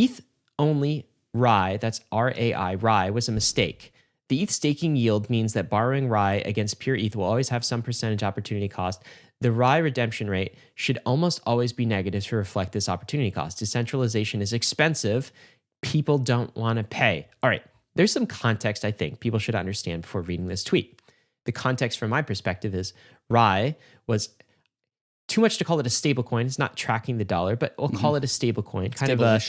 ETH only RAI, that's RAI, RAI was a mistake. The ETH staking yield means that borrowing RAI against pure ETH will always have some percentage opportunity cost. The RAI redemption rate should almost always be negative to reflect this opportunity cost. Decentralization is expensive. People don't want to pay. All right, there's some context I think people should understand before reading this tweet. The context from my perspective is RAI was too much to call it a stablecoin. It's not tracking the dollar, but we'll call it a stablecoin, kind of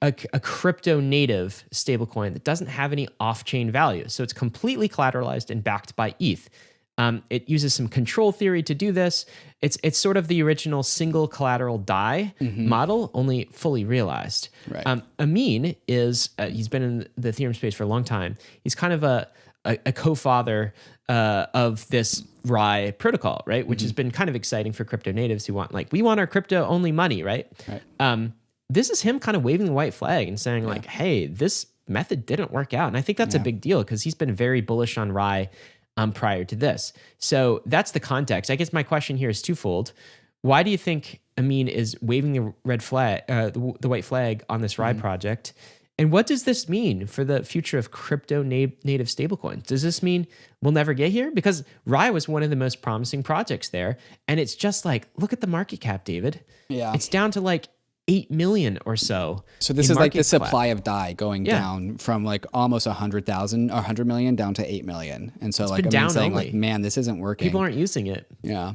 a crypto native stablecoin that doesn't have any off-chain value. So it's completely collateralized and backed by ETH. It uses some control theory to do this. It's sort of the original single collateral DAI model, only fully realized. Right. Amin is, he's been in the Ethereum space for a long time. He's kind of a co-father of this RAI protocol, right? Which has been kind of exciting for crypto natives who want, like, we want our crypto only money, right? This is him kind of waving the white flag and saying like, hey, this method didn't work out. And I think that's a big deal because he's been very bullish on RAI prior to this. So that's the context. I guess my question here is twofold. Why do you think Amin is waving the red flag, the white flag on this RAI project? And what does this mean for the future of crypto native stablecoins? Does this mean we'll never get here? Because RAI was one of the most promising projects there. And it's just like, look at the market cap, David. Yeah. It's down to like 8 million or so. So this is like the supply of DAI going down from like almost 100,000 or 100 million down to 8 million. And so like I'm saying like, man, this isn't working. People aren't using it. Yeah.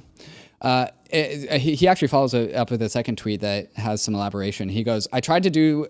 He actually follows up with a second tweet that has some elaboration. He goes, I tried to do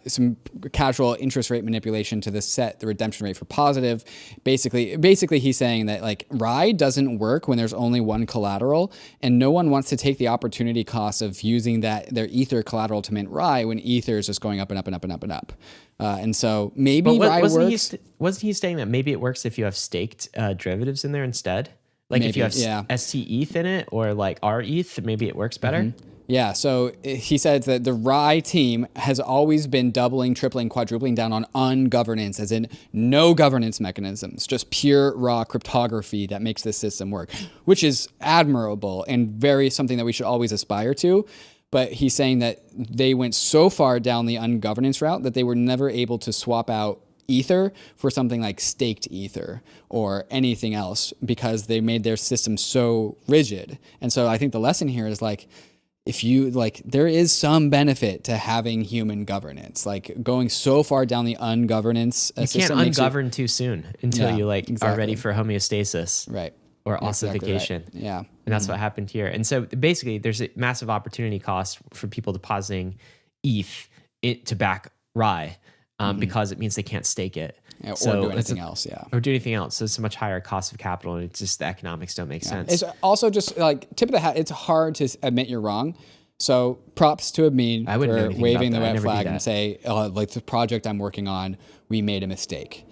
some casual interest rate manipulation to set the redemption rate for positive. Basically, he's saying that like RAI doesn't work when there's only one collateral, and no one wants to take the opportunity cost of using their Ether collateral to mint RAI when Ether is just going up and up and up and up and up. And so maybe RAI works. Wasn't he saying that maybe it works if you have staked derivatives in there instead? Like maybe, if you have ST ETH in it or like R ETH, maybe it works better. Yeah, so he says that the RAI team has always been doubling, tripling, quadrupling down on ungovernance, as in no governance mechanisms, just pure raw cryptography that makes this system work, which is admirable and very something that we should always aspire to. But he's saying that they went so far down the ungovernance route that they were never able to swap out Ether for something like staked Ether or anything else because they made their system so rigid. And so I think the lesson here is like, if you like, there is some benefit to having human governance, like going so far down the ungovernance. You can't ungovern too soon until you are ready for homeostasis. Right. Or ossification. Exactly right. Yeah. And that's what happened here. And so basically there's a massive opportunity cost for people depositing ETH to back RAI. Because it means they can't stake it. Yeah, or do anything else, Or do anything else. So it's a much higher cost of capital, and it's just the economics don't make sense. It's also just like, tip of the hat, it's hard to admit you're wrong. So props to Amin for waving the red flag and say, like the project I'm working on, we made a mistake.